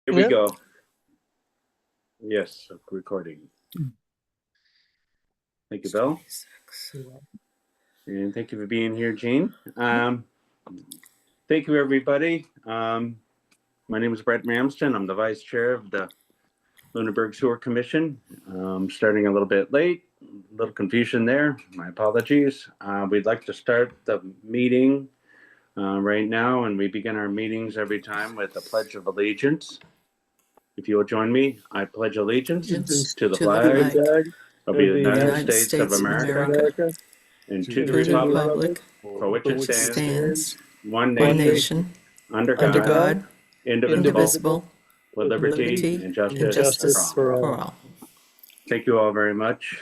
Here we Yep. go. Yes, recording. Thank you, Bill. And thank you for being here, Jane. Thank you, everybody. My name is Brett Ramsden. I'm the vice chair of the Lunenburg Sewer Commission. Starting a little bit late, a little confusion there. My apologies. We'd like to start the meeting right now, and we begin our meetings every time with a Pledge of Allegiance. If you will join me, I pledge allegiance to the flag of the United States of America and to the republic for which it stands, one nation, under God, indivisible, with liberty and justice for all. Thank you all very much.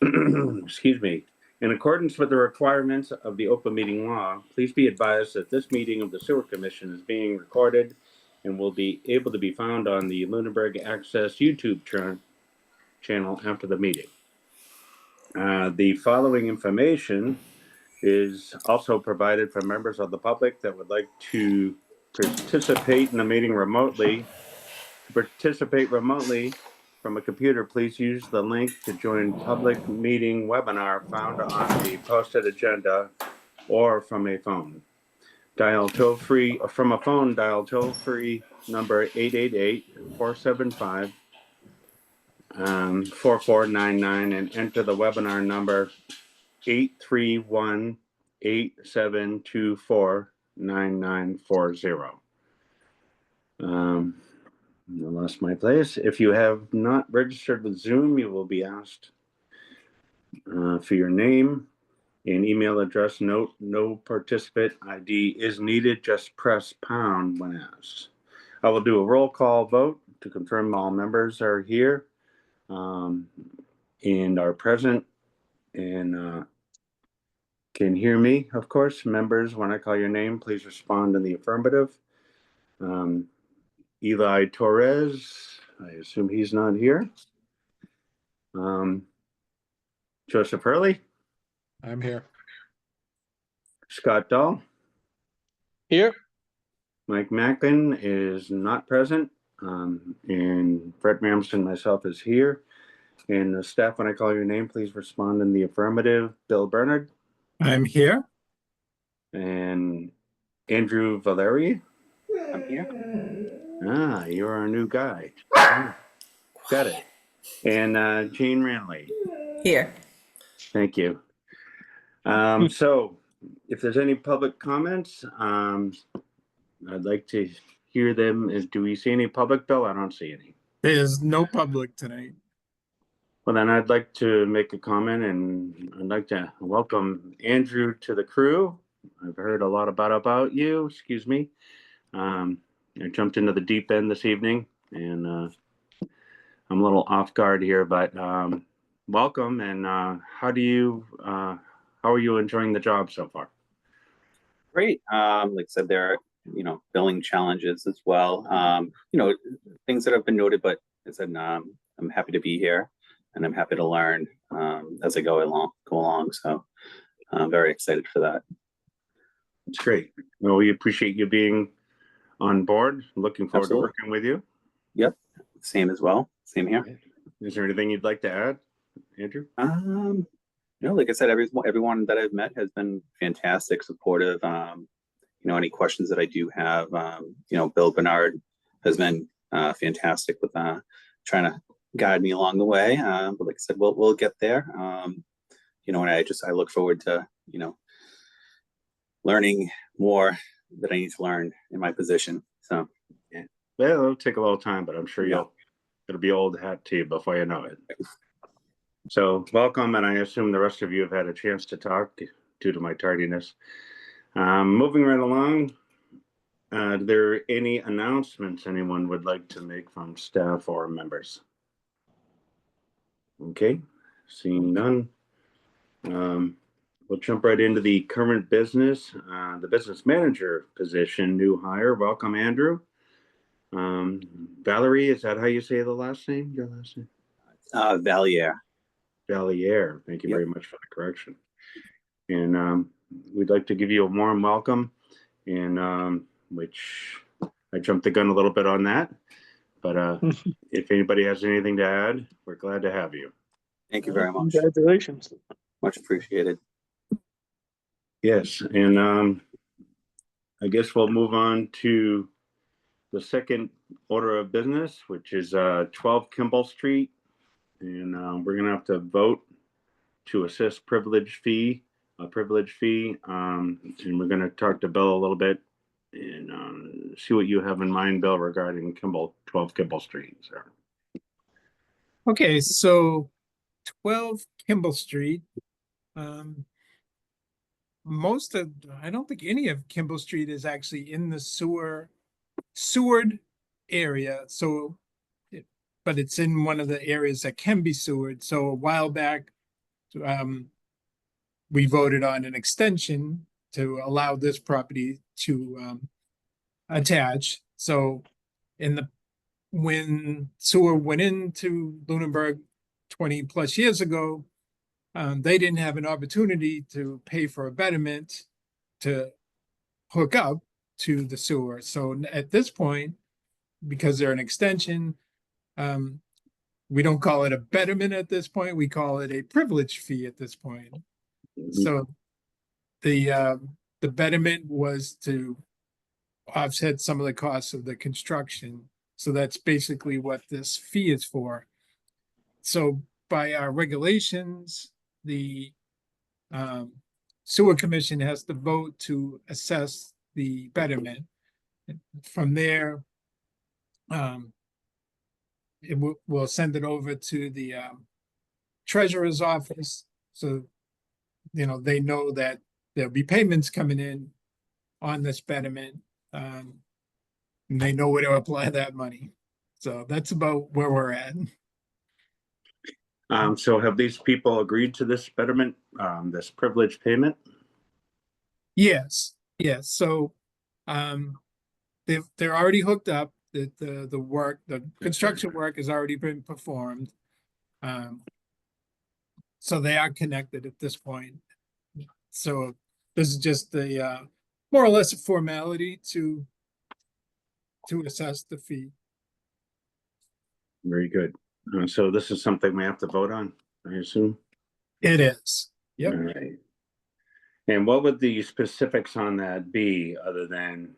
Excuse me. In accordance with the requirements of the open meeting law, please be advised that this meeting of the Sewer Commission is being recorded and will be able to be found on the Lunenburg Access YouTube channel after the meeting. The following information is also provided for members of the public that would like to participate in the meeting remotely. To participate remotely from a computer, please use the link to join public meeting webinar found on the posted agenda or from a phone. Dial toll-free, or from a phone, dial toll-free number 888-475-4499 and enter the webinar number 831-8724-9940. I lost my place. If you have not registered with Zoom, you will be asked for your name and email address. Note, no participant ID is needed. Just press pound when asked. I will do a roll call vote to confirm all members are here and are present and can hear me, of course. Members, when I call your name, please respond in the affirmative. Eli Torres, I assume he's not here. Joseph Hurley. I'm here. Scott Dahl. Here. Mike Mackin is not present. And Brett Ramsden, myself, is here. And the staff, when I call your name, please respond in the affirmative. Bill Bernard. I'm here. And Andrew Valeri. I'm here. Ah, you're our new guy. Got it. And Jane Ranley. Here. Thank you. So if there's any public comments, I'd like to hear them. Do we see any public, Bill? I don't see any. There's no public tonight. Well, then I'd like to make a comment, and I'd like to welcome Andrew to the crew. I've heard a lot about you. Excuse me. I jumped into the deep end this evening, and I'm a little off guard here, but welcome. And how are you enjoying the job so far? Great. Like I said, there are, billing challenges as well. Things that have been noted, but as I said, I'm happy to be here and I'm happy to learn as I go along. So I'm very excited for that. It's great. Well, we appreciate you being on board. Looking forward Absolutely. to working with you. Yep. Same as well. Same here. Is there anything you'd like to add, Andrew? Like I said, everyone that I've met has been fantastic, supportive. Any questions that I do have, Bill Bernard has been fantastic with trying to guide me along the way. But like I said, we'll get there. And I look forward to, learning more that I need to learn in my position. So yeah, it'll take a little time, but I'm sure it'll be old hat to you before you know it. So welcome, and I assume the rest of you have had a chance to talk due to my tardiness. Moving right along, are there any announcements anyone would like to make from staff or members? Okay, seeing none. We'll jump right into the current business. The business manager position, new hire. Welcome, Andrew. Valerie, is that how you say the last name? Your last name? Valier. Valier. Thank you very much for the correction. And we'd like to give you a warm welcome, and which I jumped the gun a little bit on that, but if anybody has anything to add, we're glad to have you. Thank you very much. Congratulations. Much appreciated. Yes, and I guess we'll move on to the second order of business, which is 12 Kimball Street. And we're gonna have to vote to assess a privilege fee. And we're gonna talk to Bill a little bit and see what you have in mind, Bill, regarding 12 Kimball Street, sir. Okay, so 12 Kimball Street. I don't think any of Kimball Street is actually in the sewered area. So, but it's in one of the areas that can be sewered. So a while back, we voted on an extension to allow this property to attach. So when sewer went into Lunenburg 20 plus years ago, they didn't have an opportunity to pay for a betterment to hook up to the sewer. So at this point, because they're an extension, we don't call it a betterment at this point. We call it a privilege fee at this point. So the betterment was to offset some of the costs of the construction. So that's basically what this fee is for. So by our regulations, the sewer commission has to vote to assess the betterment. From there, we'll send it over to the treasurer's office. So, they know that there'll be payments coming in on this betterment. And they know where to apply that money. So that's about where we're at. So have these people agreed to this betterment, this privilege payment? Yes. So they're already hooked up. The construction work has already been performed. So they are connected at this point. So this is just the more or less a formality to assess the fee. Very good. So this is something we have to vote on, I assume? It is. Yep. All right. And what would the specifics on that be, other than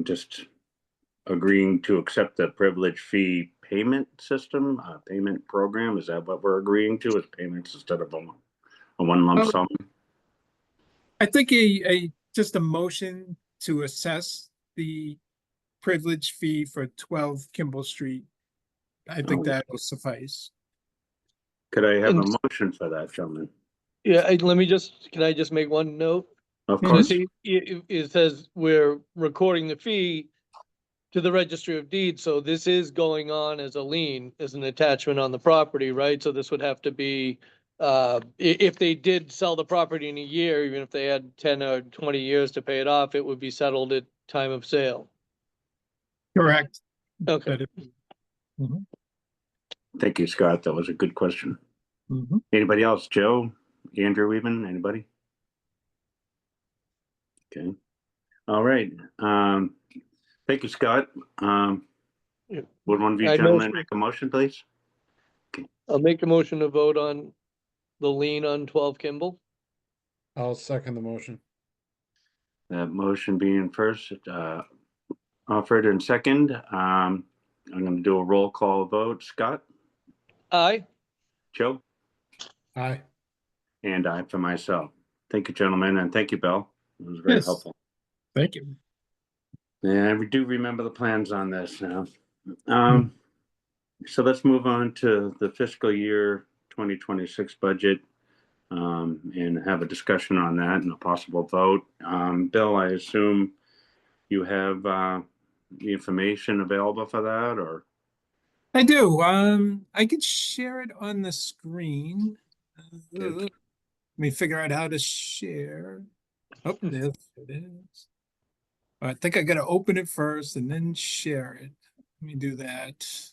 just agreeing to accept the privilege fee payment system, payment program? Is that what we're agreeing to, is payments instead of a one lump sum? I think just a motion to assess the privilege fee for 12 Kimball Street. I think that will suffice. Could I have a And- motion for that, gentlemen? Yeah, can I just make one note? Of Mhm. course. See, it says we're recording the fee to the Registry of Deeds, so this is going on as a lien, as an attachment on the property, right? So this would have to be, if they did sell the property in a year, even if they had 10 or 20 years to pay it off, it would be settled at time of sale. Correct. Okay. Thank you, Scott. That was a good question. Anybody else? Joe, Andrew, even anybody? Okay. All right. Thank you, Scott. Yeah. Would one of you I gentlemen motion- make a motion, please? I'll make a motion to vote on the lien on 12 Kimball. I'll second the motion. That motion being first, offered and second. I'm going to do a roll call vote. Scott, Aye. Joe, Aye. and I for myself. Thank you, gentlemen, and thank you, Bill. It was very Yes. helpful. Thank you. And we do remember the plans on this now. So let's move on to the fiscal year 2026 budget and have a discussion on that and a possible vote. Bill, I assume you have the information available for that, or? I do. I can share it on the screen. Okay. Let me figure out how to share. Oh, there it is. I think I gotta open it first and then share it. Let me do that.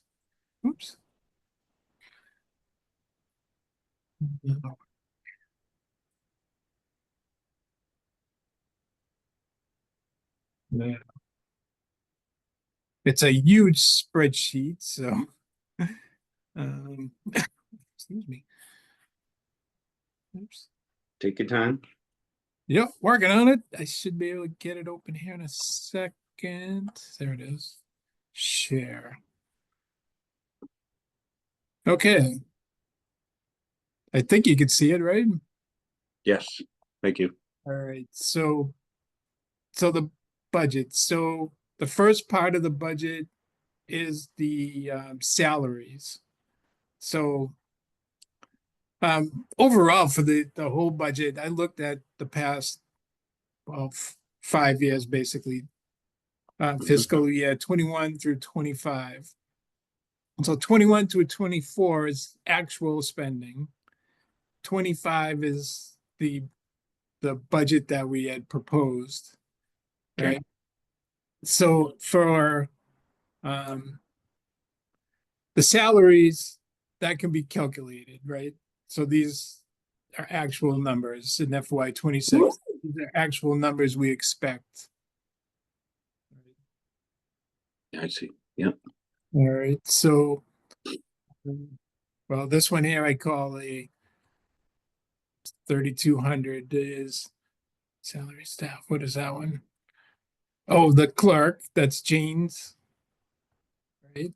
Oops. Yeah. It's a huge spreadsheet, so. Excuse me. Oops. Take your time. Yep, working on it. I should be able to get it open here in a second. There it is. Share. Okay. I think you can see it, right? Yes, thank you. All right, so the budget. So the first part of the budget is the salaries. So overall for the whole budget, I looked at the past, well, 5 years basically, fiscal year 21 through 25. So 21 through 24 is actual spending. 25 is the budget that we had proposed. Okay. Right. So for the salaries, that can be calculated, right? So these are actual numbers in FY 26. These are actual numbers we expect. I see. Yep. All right, so well, this one here I call a 3,200 is salary staff. What is that one? Oh, the clerk, that's Jean's. Right?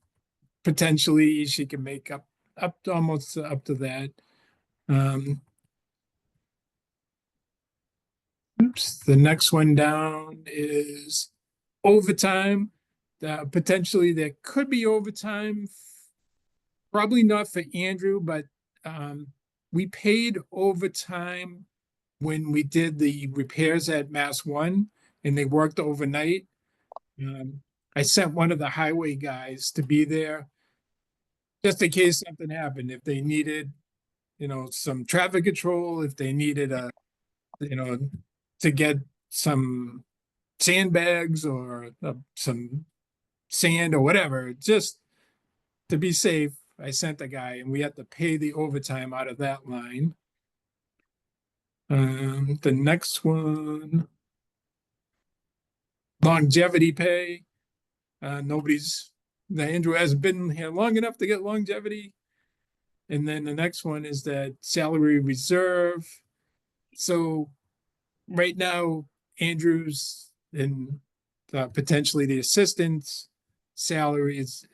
Potentially she can make up to almost up to that. Oops, the next one down is overtime. Potentially there could be overtime, probably not for Andrew, but we paid overtime when we did the repairs at Mass One and they worked overnight. I sent one of the highway guys to be there just in case something happened. If they needed, some traffic control, if they needed to get some sandbags or some sand or whatever, just to be safe, I sent a guy and we had to pay the overtime out of that line. The next one, longevity pay. Andrew hasn't been here long enough to get longevity. And then the next one is that salary reserve. So right now, Andrew's and potentially the assistant's salary is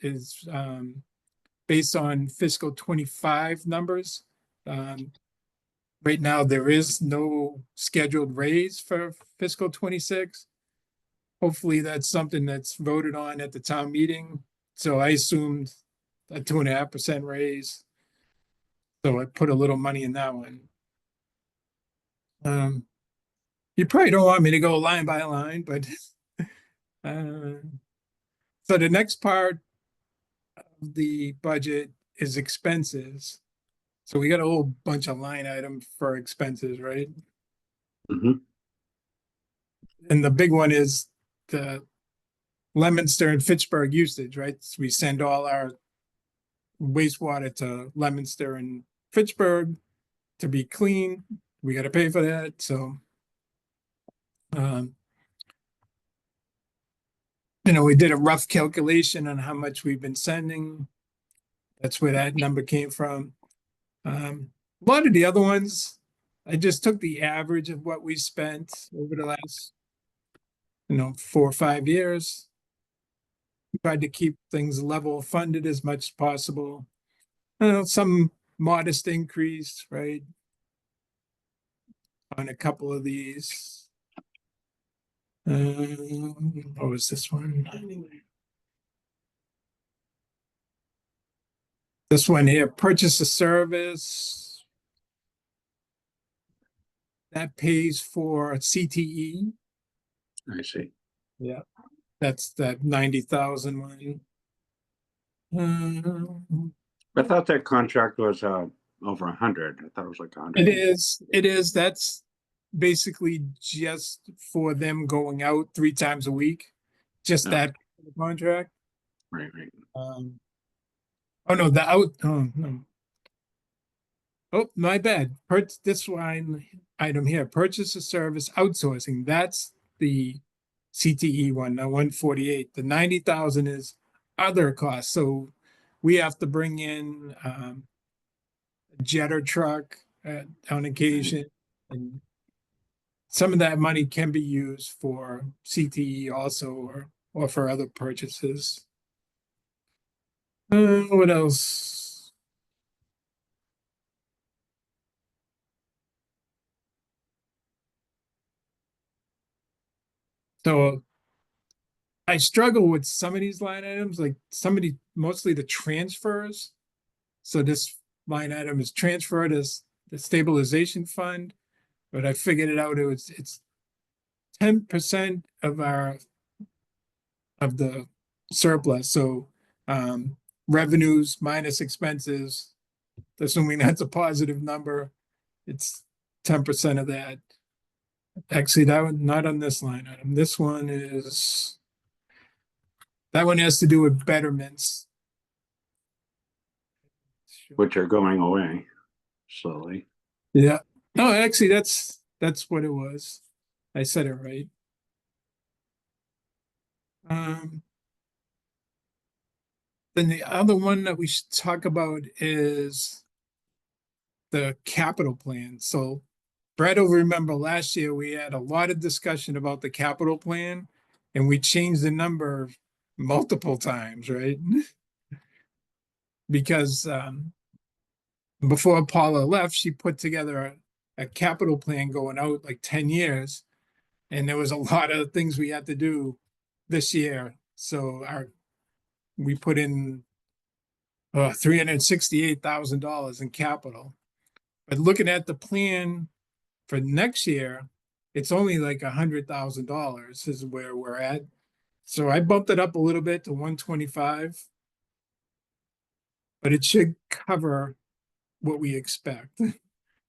based on fiscal 25 numbers. Right now, there is no scheduled raise for fiscal 26. Hopefully, that's something that's voted on at the town meeting. So I assumed a 2.5% raise. So I put a little money in that one. You probably don't want me to go line by line, but so the next part of the budget is expenses. So we got a whole bunch of line items for expenses, right? Mhm. And the big one is the Leominster and Fitchburg usage, right? So we send all our wastewater to Leominster and Fitchburg to be clean. We got to pay for that. So, we did a rough calculation on how much we've been sending. That's where that number came from. A lot of the other ones, I just took the average of what we spent over the last, 4 or 5 years. Tried to keep things level funded as much as possible. Some modest increase, right? On a couple of these. What was this one? This one here, purchase a service. That pays for CTE. I see. Yeah. That's that 90,000 one. I thought that contract was over 100. I thought it was like 100. It is. That's basically just for them going out 3 times a week. Just Oh. that contract. Right. Oh no, oh no. Oh, my bad. This line item here, purchase a service outsourcing. That's the CTE one, 148. The 90,000 is other costs. So we have to bring in a jetter truck on occasion, and some of that money can be used for CTE also, or for other purchases. What else? So I struggle with some of these line items, like mostly the transfers. So this line item is transferred as the stabilization fund, but I figured it out. It's 10% of the surplus. So revenues minus expenses, assuming that's a positive number, it's 10% of that. Actually, that one not on this line item. This one is, that one has to do with betterments. Which are going away slowly. Yeah. No, actually, that's what it was. I said it right. Then the other one that we should talk about is the capital plan. So Brett will remember last year we had a lot of discussion about the capital plan, and we changed the number multiple times, right? Because before Paula left, she put together a capital plan going out like 10 years. And there was a lot of things we had to do this year. So we put in $368,000 in capital. But looking at the plan for next year, it's only like $100,000 is where we're at. So I bumped it up a little bit to 125, but it should cover what we expect.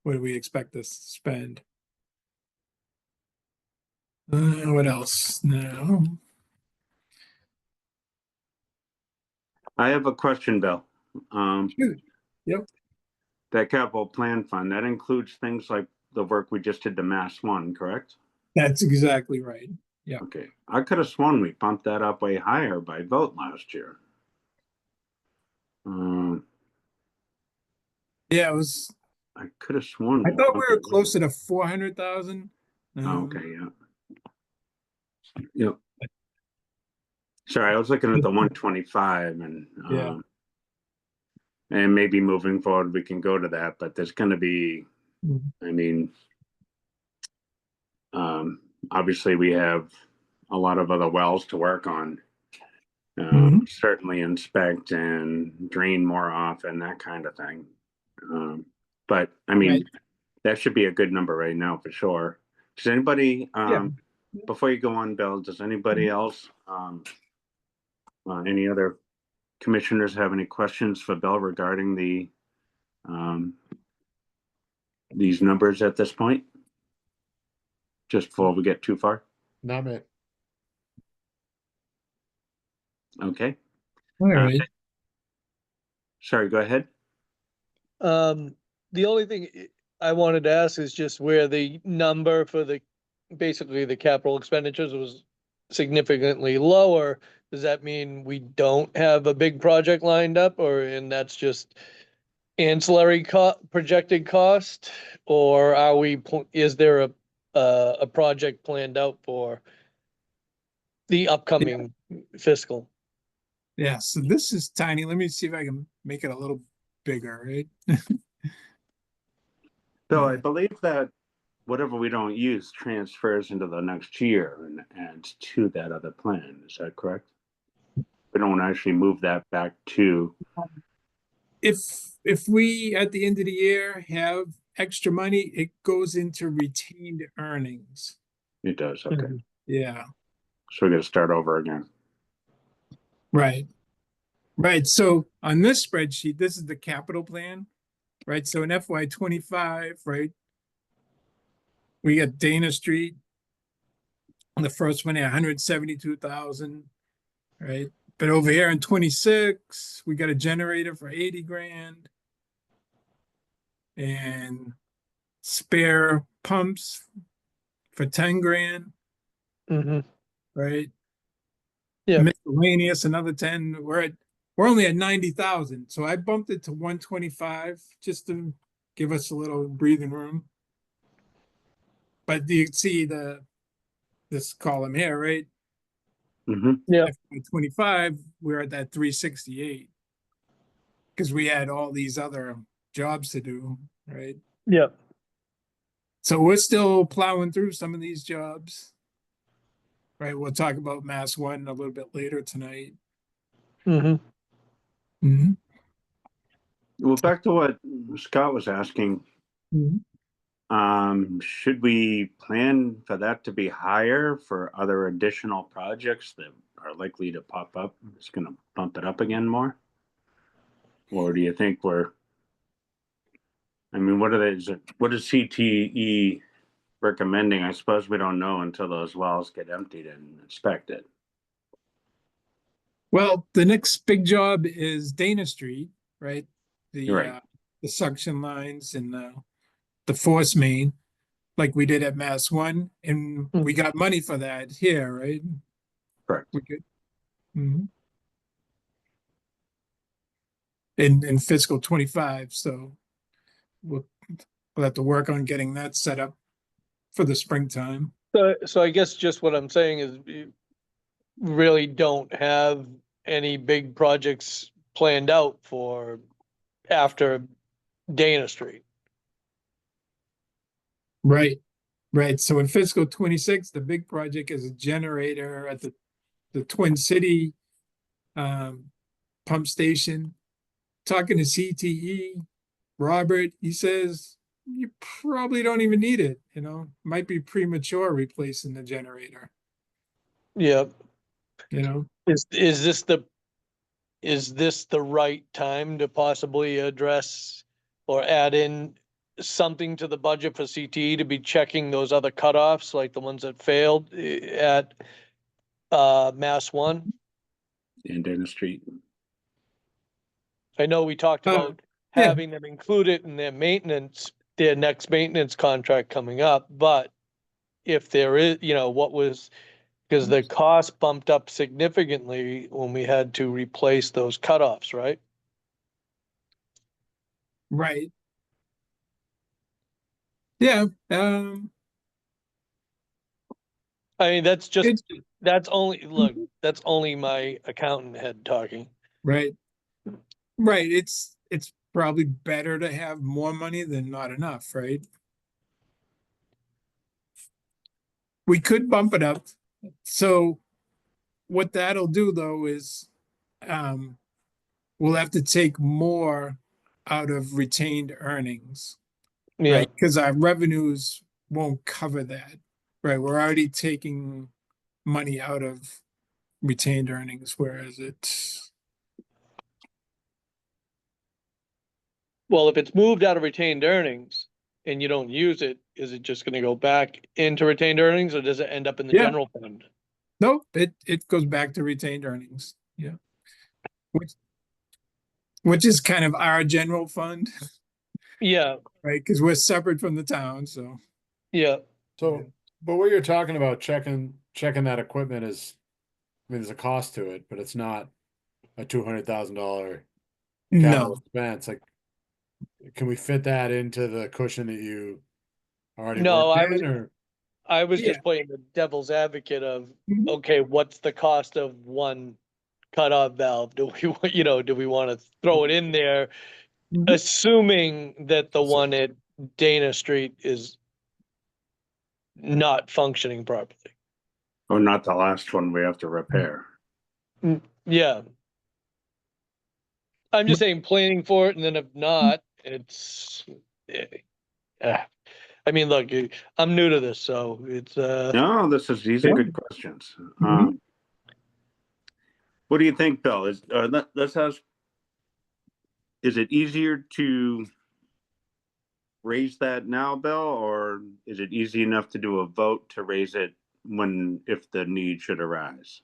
What do we expect to spend? What else? No. I have a question, Bill. Shoot. Yep. That capital plan fund, that includes things like the work we just did to Mass One, correct? That's exactly right. Okay, I could have sworn we bumped that up way higher by vote last year. Yeah, it was. I could have sworn. I thought we were closer to 400,000. Okay, yeah. Yep. Sorry, I was looking at the 125 and Yeah. and maybe moving forward we can go to that, but there's going to be, I mean, obviously we have a lot of other wells to work on. Certainly inspect and drain more often, that kind of thing. But I mean, Right. that should be a good number right now for sure. Does anybody, before you go on, Bill, does anybody else, any other commissioners have any questions for Bill regarding these numbers at this point? Just before we get too far? Not it. Okay. All right. Sorry, go ahead. The only thing I wanted to ask is just where the number for basically the capital expenditures was significantly lower. Does that mean we don't have a big project lined up, and that's just ancillary projected cost? Or is there a project planned out for the upcoming fiscal? Yeah, so this is tiny. Let me see if I can make it a little bigger, right? Bill, I believe that whatever we don't use transfers into the next year and adds to that other plan. Is that correct? We don't actually move that back to. If we at the end of the year have extra money, it goes into retained earnings. It does. Okay. Yeah. So we're going to start over again. Right. Right. So on this spreadsheet, this is the capital plan, right? So in FY25, right, we got Dana Street on the first one at 172,000, right? But over here in 26, we got a generator for 80 grand and spare pumps for 10 grand. Mm-hmm. right? Yeah. Miscellaneous, another 10, we're only at 90,000, so I bumped it to 125 just to give us a little breathing room. But do you see this column here, right? Mm-hmm. Yeah. FY25, we're at that 368. Because we had all these other jobs to do, right? Yeah. So we're still plowing through some of these jobs. Right, we'll talk about Mass One a little bit later tonight. Mm-hmm. Mhm. Well, back to what Scott was asking, should we plan for that to be higher for other additional projects that are likely to pop up? It's gonna bump it up again more? Or do you think I mean, what is CTE recommending? I suppose we don't know until those wells get emptied and inspected. Well, the next big job is Dana Street, right? Right. The suction lines and the force main, like we did at Mass One, and we got money for that here, right? Correct. We good. Mhm. In fiscal 25, so we'll have to work on getting that set up for the springtime. So I guess just what I'm saying is we really don't have any big projects planned out for after Dana Street. Right, right. So in fiscal 26, the big project is a generator at the Twin City pump station. Talking to CTE, Robert, he says you probably don't even need it, might be premature replacing the generator, Yeah. you know. Is this the right time to possibly address or add in something to the budget for CTE to be checking those other cutoffs, like the ones that failed at Mass One? And Dana Street. I know we talked about yeah. having them include it in their next maintenance contract coming up, but if there is, because the cost bumped up significantly when we had to replace those cutoffs, right? Right. Yeah. I mean, that's only my accountant head talking. Right. Right. It's probably better to have more money than not enough, right? We could bump it up. So what that'll do though is we'll have to take more out of retained earnings, Yeah, right? Because our revenues won't cover that, right? We're already taking money out of retained earnings, whereas well, if it's moved out of retained earnings and you don't use it, is it just gonna go back into retained earnings or does it end up in the Yeah. general fund? no, it goes back to retained earnings. Yeah. Which is kind of our general fund, Yeah, right? Because we're separate from the town, so. yeah, So, but what you're talking about checking that equipment is, I mean, there's a cost to it, but it's not a $200,000 capital No, expense. Like, can we fit that into the cushion that you already No, worked in, or? I was Yeah. just playing the devil's advocate of, Mhm. okay, what's the cost of one cutoff valve? Do we want to throw it in there? Mhm. Assuming that the So- one at Dana Street is not functioning properly. Or not the last one we have to repair. Yeah. I'm just saying planning for it, and then if not, it's, I mean, look, I'm new to this, so it's, No, these are good questions. Mhm. What do you think, Bill? Let's ask, is it easier to raise that now, Bill, or is it easy enough to do a vote to raise it if the need should arise?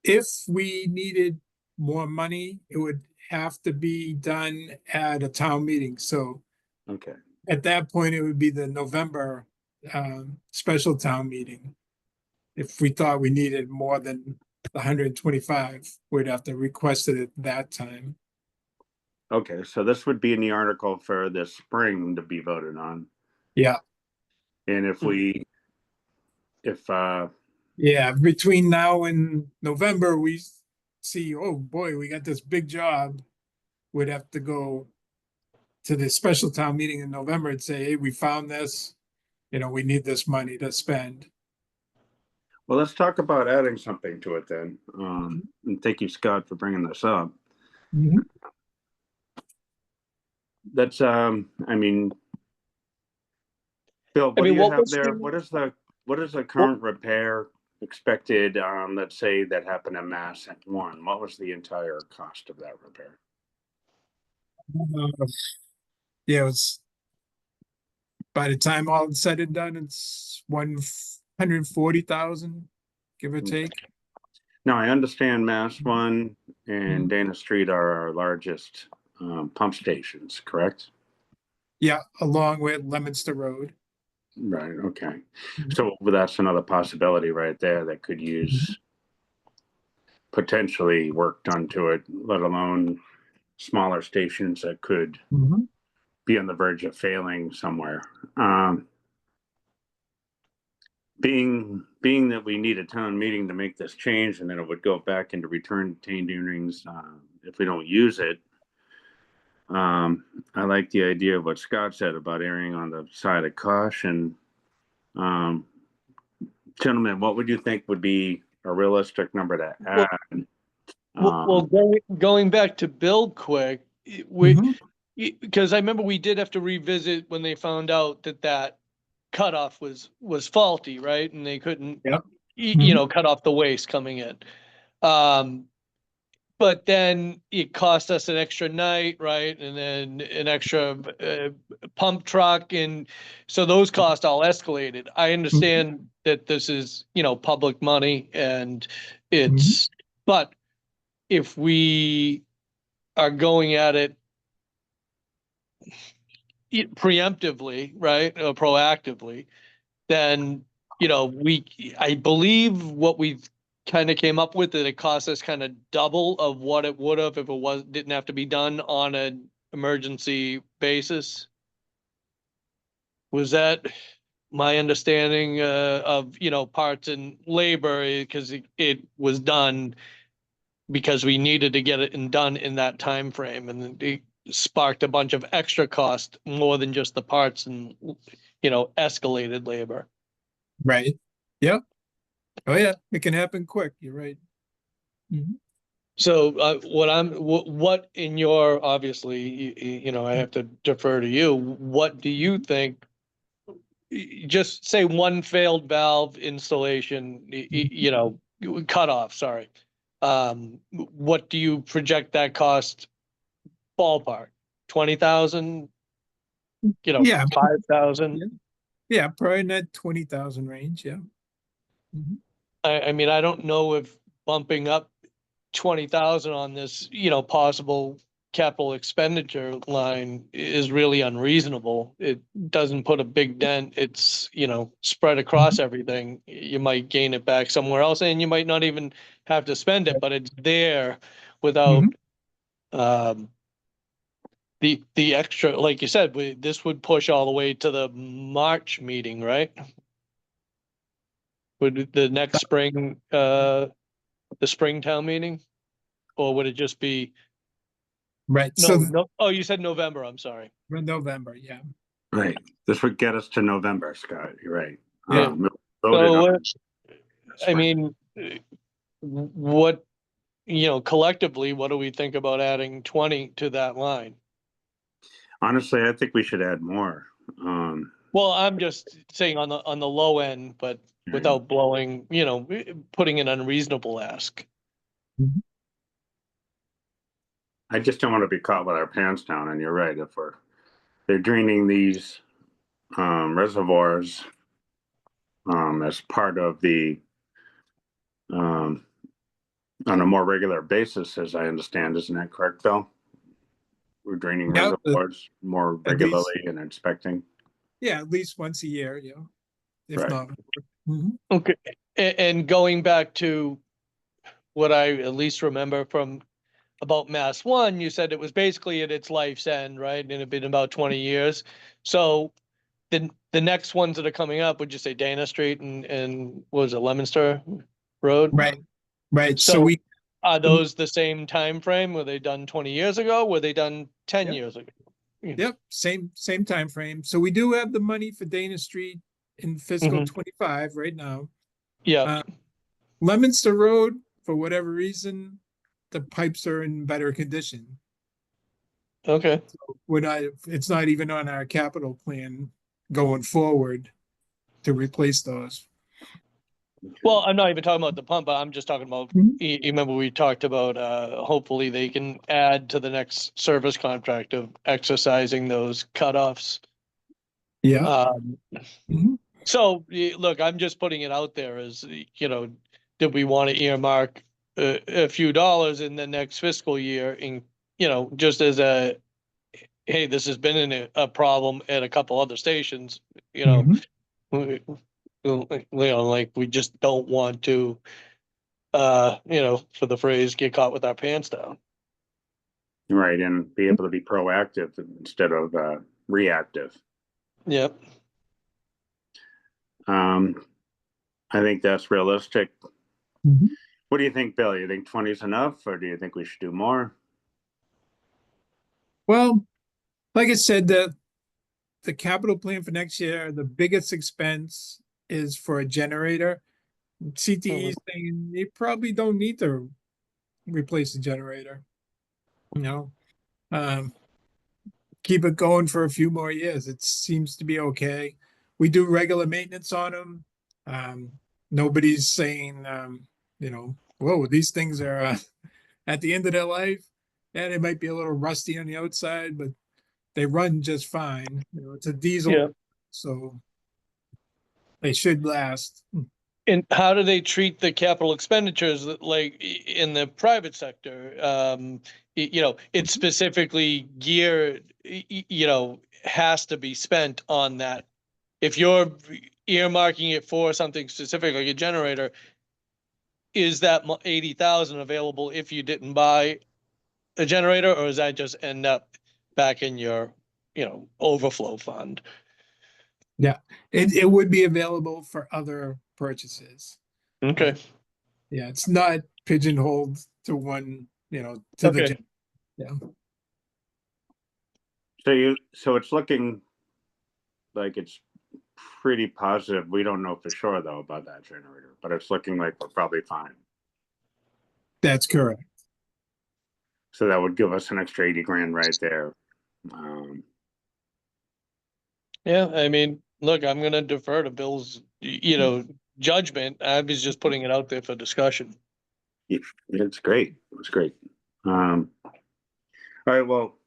If we needed more money, it would have to be done at a town meeting. So Okay. at that point, it would be the November special town meeting. If we thought we needed more than the 125, we'd have to request it at that time. Okay, so this would be in the article for this spring to be voted on. Yeah, And if yeah, between now and November, we see, oh boy, we got this big job. We'd have to go to the special town meeting in November and say, hey, we found this, we need this money to spend. well, let's talk about adding something to it then. And thank you, Scott, for bringing this up. That's, I mean, Bill, what do you what have was there? the- What is the current repair expected, let's say that happened in Mass at 1? What was the entire cost of that repair? Yeah, it was, by the time all is said and done, it's 140,000, give or take. Now, I understand Mass 1 Mhm. and Dana Street are our largest pump stations, correct? Yeah, along with Leominster Road. Right, okay. Mhm. So that's another possibility right there that could use potentially work done to it, let alone smaller stations that could be on the verge of failing somewhere. Being that we need a town meeting to make this change, and then it would go back into retained earnings if we don't use it. I like the idea of what Scott said about erring on the side of caution. Gentlemen, what would you think would be a realistic number to add? Well, going back to Bill quick, because I remember we did have to revisit when they found out that cutoff was faulty, right? And they couldn't, Yep. Cut off the waste coming in. But then it cost us an extra night, right? And then an extra pump truck. And so those costs all escalated. I understand that this is, public money and it's, but if we are going at it preemptively, right, or proactively, then, I believe what we kind of came up with, that it cost us kind of double of what it would have if it didn't have to be done on an emergency basis. Was that my understanding of, parts and labor, because it was done because we needed to get it done in that time frame, and it sparked a bunch of extra cost more than just the parts and, escalated labor. Right. Yep. Oh yeah, it can happen quick. You're right. So what in your, obviously, I have to defer to you. What do you think? Just say one failed valve installation, cutoff, sorry. What do you project that cost ballpark? 20,000? Yeah. 5,000? Yeah, probably in that 20,000 range. Yeah. I mean, I don't know if bumping up 20,000 on this, possible capital expenditure line is really unreasonable. It doesn't put a big dent. It's, spread across everything. You might gain it back somewhere else, and you might not even have to spend it, but it's there without the extra, like you said, this would push all the way to the March meeting, right? Would the next spring, the Springtown meeting? Or would it just be, Right. no, oh, you said November, I'm sorry. November. Yeah. Right. This would get us to November, Scott. You're right. Yeah. Voted So, on I spring. mean, what, collectively, what do we think about adding 20 to that line? Honestly, I think we should add more. Well, I'm just saying on the low end, but without blowing, putting an unreasonable ask. I just don't want to be caught with our pants down. And you're right. If they're draining these reservoirs as part of the on a more regular basis, as I understand, isn't that correct, Bill? We're draining Yeah, reservoirs more at least- regularly and inspecting. Yeah, at least once a year. Yeah. if Right. not. More. Mhm. Okay, and going back to what I at least remember from about Mass One, you said it was basically at its life's end, right? And it had been about 20 years. So the next ones that are coming up, would you say Dana Street and what was it, Leominster Road? Right, right. So So we, are those the same time frame? Were they done 20 years ago? Were they done 10 Yep. years ago? yep, same time frame. So we do have the money for Dana Street in fiscal Mhm. 25 right now. Yeah, Uh, Leominster Road, for whatever reason, the pipes are in better condition. okay. We're not, it's not even on our capital plan going forward to replace those. Well, I'm not even talking about the pump, but I'm just talking about, Mhm. you remember we talked about, hopefully they can add to the next service contract of exercising those cutoffs. Yeah. Mhm. So, look, I'm just putting it out there as, did we want to earmark a few dollars in the next fiscal year in, just as a, hey, this has been a problem at a couple other stations, Mhm. like we just don't want to, for the phrase, get caught with our pants down. Right, and be able to be proactive instead of reactive. Yep. I think that's realistic. Mhm. What do you think, Bill? You think 20 is enough, or do you think we should do more? Well, like I said, the capital plan for next year, the biggest expense is for a generator. CTE is saying you probably don't need to replace the generator. You know, um, keep it going for a few more years. It seems to be okay. We do regular maintenance on them. Nobody's saying, whoa, these things are at the end of their life. Yeah, they might be a little rusty on the outside, but they run just fine. It's a diesel, Yeah. so they should last. And how do they treat the capital expenditures like in the private sector? It's specifically geared, has to be spent on that. If you're earmarking it for something specific, like a generator, is that 80,000 available if you didn't buy a generator, or does that just end up back in your, overflow fund? Yeah, it would be available for other purchases. Okay, Yeah, it's not pigeonholed to one, to the, okay. yeah. So it's looking like it's pretty positive. We don't know for sure though about that generator, but it's looking like we're probably fine. That's correct. So that would give us an extra 80 grand right there. Yeah, I mean, look, I'm gonna defer to Bill's, judgment. I was just putting it out there for discussion. It's great. It's great. All right. Well,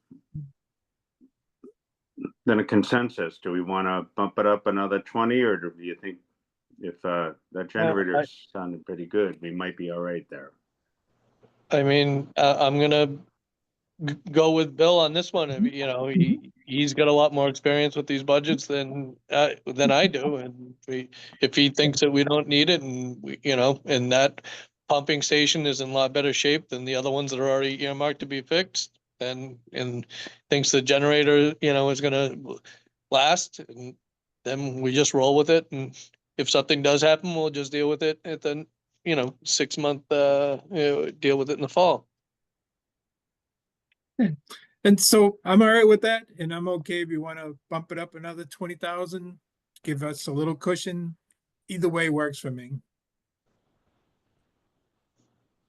then a consensus. Do we want to bump it up another 20, or do you think if that generator sounded pretty good, we might be all right there? I mean, I'm gonna go with Bill on this one. He's got a lot more experience with these budgets than I do, and if he thinks that we don't need it, and and that pumping station is in a lot better shape than the other ones that are already earmarked to be fixed, and thinks the generator, is gonna last, and then we just roll with it, and if something does happen, we'll just deal with it at the 6-month deal with it in the fall. And so I'm all right with that, and I'm okay if you want to bump it up another 20,000, give us a little cushion. Either way works for me.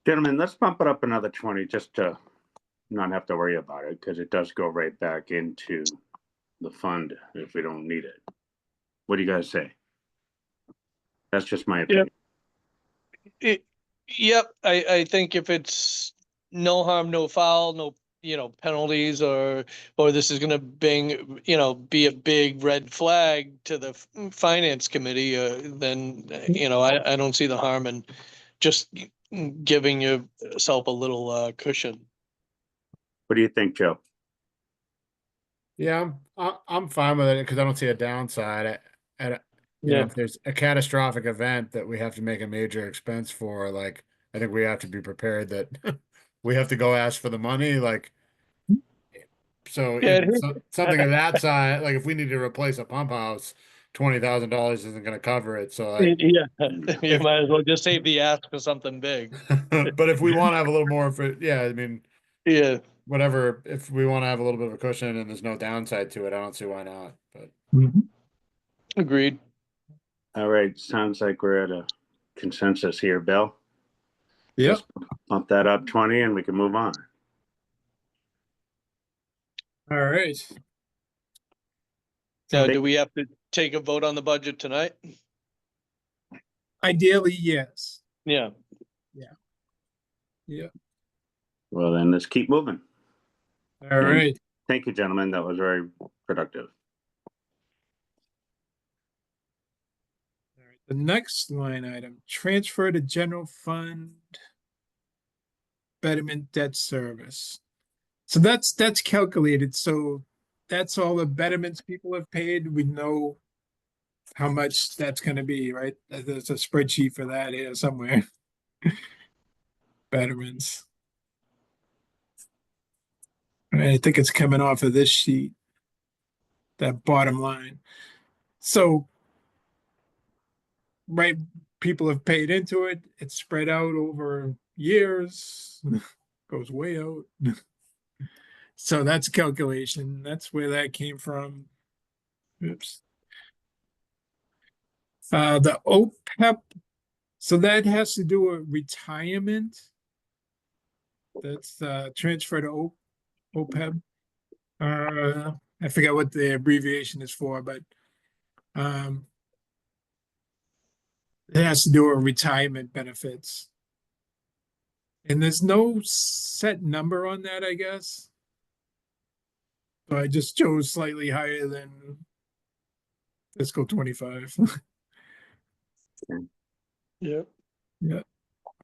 Gentlemen, let's bump it up another 20 just to not have to worry about it, because it does go right back into the fund if we don't need it. What do you guys say? That's just my opinion. Yep, I think if it's no harm, no foul, no, penalties, or this is gonna be a big red flag to the finance committee, then, I don't see the harm in just giving yourself a little cushion. What do you think, Joe? Yeah, I'm fine with it because I don't see a downside. You know, Yeah. if there's a catastrophic event that we have to make a major expense for, like, I think we have to be prepared that we have to go ask for the money, like, so Yeah, if something of that size, like if we need to replace a pump house, $20,000 isn't gonna cover it, so like, yeah, you might as well just save the ask for something big. but if we want to have a little more for, yeah, I mean, Yeah, whatever, if we want to have a little bit of a cushion and there's no downside to it, I don't see why not, but. agreed. All right, sounds like we're at a consensus here, Bill. Yep. Just bump that up 20 and we can move on. All right. Now, They- do we have to take a vote on the budget tonight? Ideally, yes. Yeah. Yeah. Well, then let's keep moving. All right. Thank you, gentlemen. That was very productive. All right. The next line item, transfer to general fund betterment debt service. So that's calculated. So that's all the betterments people have paid. We know how much that's going to be, right? There's a spreadsheet for that here somewhere. Betterments. I think it's coming off of this sheet, that bottom line. So, right, people have paid into it. It's spread out over years, goes way out. So that's calculation. That's where that came from. Oops. The OPEB, so that has to do with retirement. That's transfer to OPEB. I forget what the abbreviation is for, but it has to do with retirement benefits. And there's no set number on that, I guess. So I just chose slightly higher than fiscal 25. Yeah. Yeah.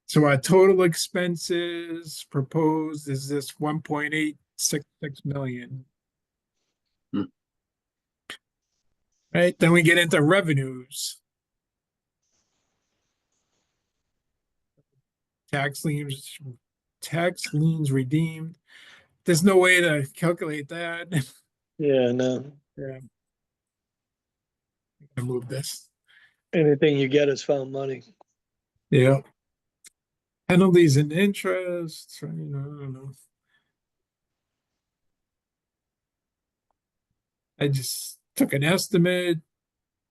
So our total expenses proposed is this 1.866 million. Hmm. Right, then we get into revenues. Tax liens redeemed. There's no way to calculate that. Yeah, no. Yeah. I move this. Anything you get is found money. Yeah. Penalties and interest, I don't know. I just took an estimate,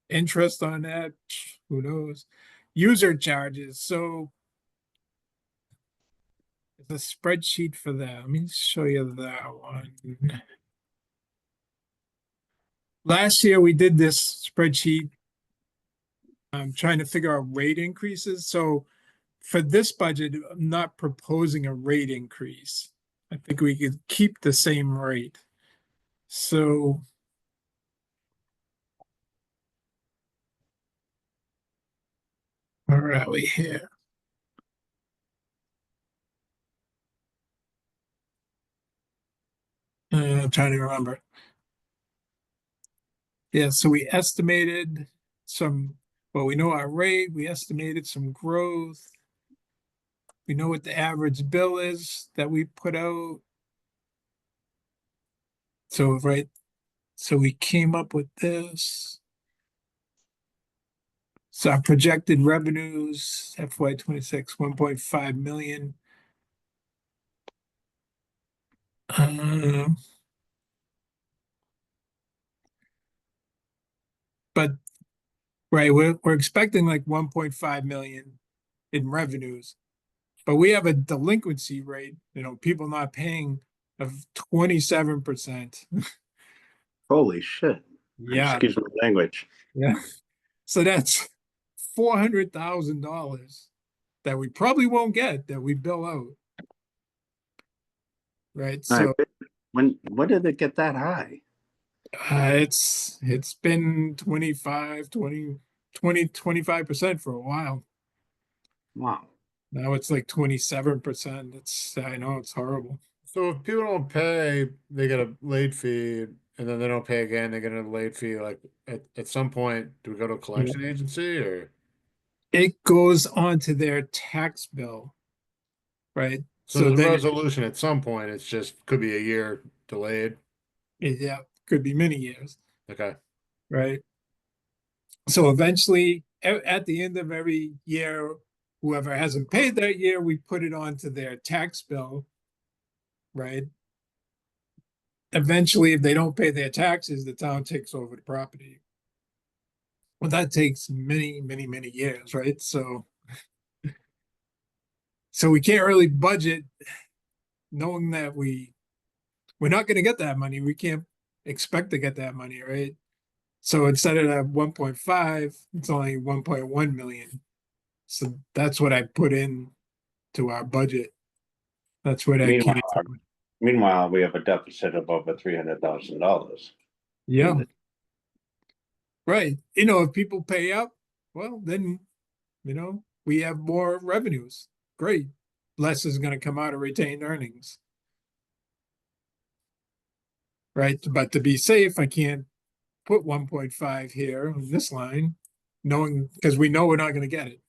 interest on that, who knows? User charges, so there's a spreadsheet for that. Let me show you that one. Last year we did this spreadsheet. I'm trying to figure out rate increases. So for this budget, I'm not proposing a rate increase. I think we could keep the same rate. So where are we here? I'm trying to remember. Yeah, so we estimated we know our rate, we estimated some growth. We know what the average bill is that we put out. So, right, so we came up with this. So our projected revenues, FY26, 1.5 million. But right, we're expecting like 1.5 million in revenues, but we have a delinquency rate, people not paying of 27%. Holy shit. Yeah, Excuse my language. yeah. So that's $400,000 that we probably won't get that we bill out. Right. All So right, when did it get that high? it's been 25% for a while. Wow. Now it's like 27%. I know it's horrible. So if people don't pay, they get a late fee. and then they don't pay again, they get a late fee, like, at some point, do we go to a collection agency, or? It goes onto their tax bill, right? So So there's a then resolution at some point, it's just, could be a year delayed, yeah, could be many years, okay, right? So eventually, at the end of every year, whoever hasn't paid that year, we put it onto their tax bill, right? Eventually, if they don't pay their taxes, the town takes over the property. Well, that takes many, many, many years, right? So we can't really budget knowing that we're not going to get that money. We can't expect to get that money, right? So instead of that 1.5, it's only 1.1 million. So that's what I put in to our budget. That's what I Meanwhile, came. meanwhile, we have a deficit of over $300,000. Yeah, right. If people pay up, well, then, we have more revenues. Great. Less is going to come out of retained earnings. Right. But to be safe, I can't put 1.5 here on this line, knowing because we know we're not going to get it.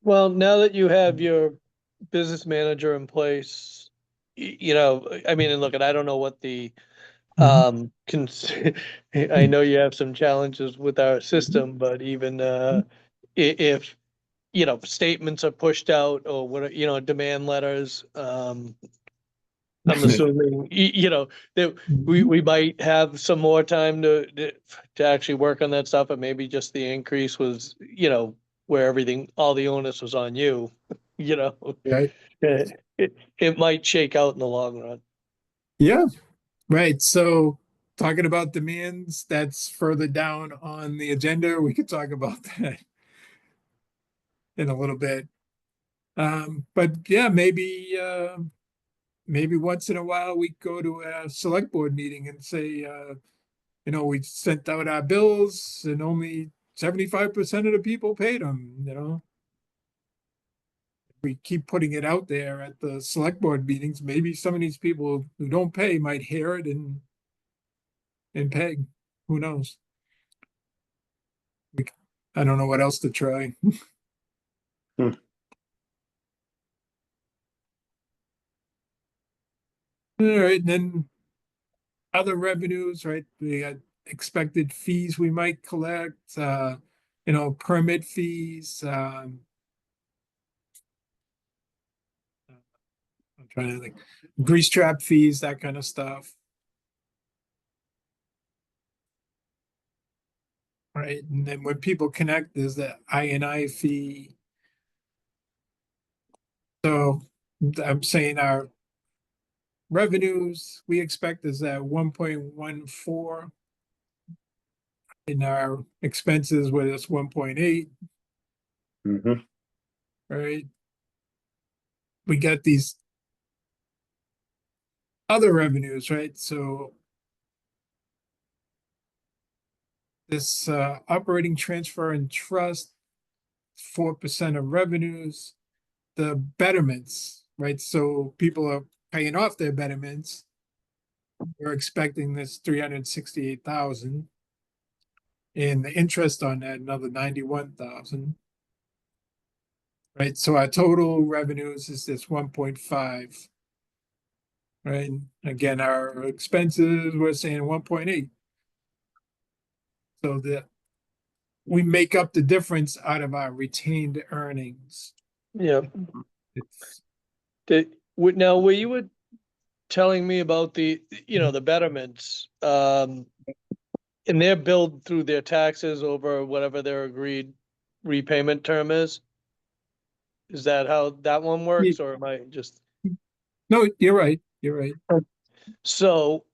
Well, now that you have your business manager in place, I mean, and look, and I don't know what the, I know you have some challenges with our system, but even, if, statements are pushed out or what, demand letters, I'm assuming, that we might have some more time to actually work on that stuff, and maybe just the increase was, where all the onus was on you, you know. Right. It might shake out in the long run. Yeah. Right. So talking about demands, that's further down on the agenda. We could talk about that in a little bit. But yeah, maybe once in a while we go to a select board meeting and say, we sent out our bills and only 75% of the people paid them. We keep putting it out there at the select board meetings. Maybe some of these people who don't pay might hear it and pay. Who knows? I don't know what else to try. All right, and then other revenues, right? We got expected fees we might collect, permit fees. I'm trying to think, grease trap fees, that kind of stuff. Right, and then when people connect, there's the INI fee. So I'm saying our revenues we expect is at 1.14. In our expenses, where it's 1.8, Mhm. right? We got these other revenues, right? So this operating transfer and trust, 4% of revenues, the betterments, right? So people are paying off their betterments. We're expecting this 368,000. And the interest on that, another 91,000. Right. So our total revenues is this 1.5. Right. Again, our expenses, we're saying 1.8. So that we make up the difference out of our retained earnings. Yeah. It's Now, where you were telling me about the betterments, and they're billed through their taxes over whatever their agreed repayment term is? Is that how that one works, or am I just? no, you're right. You're right. So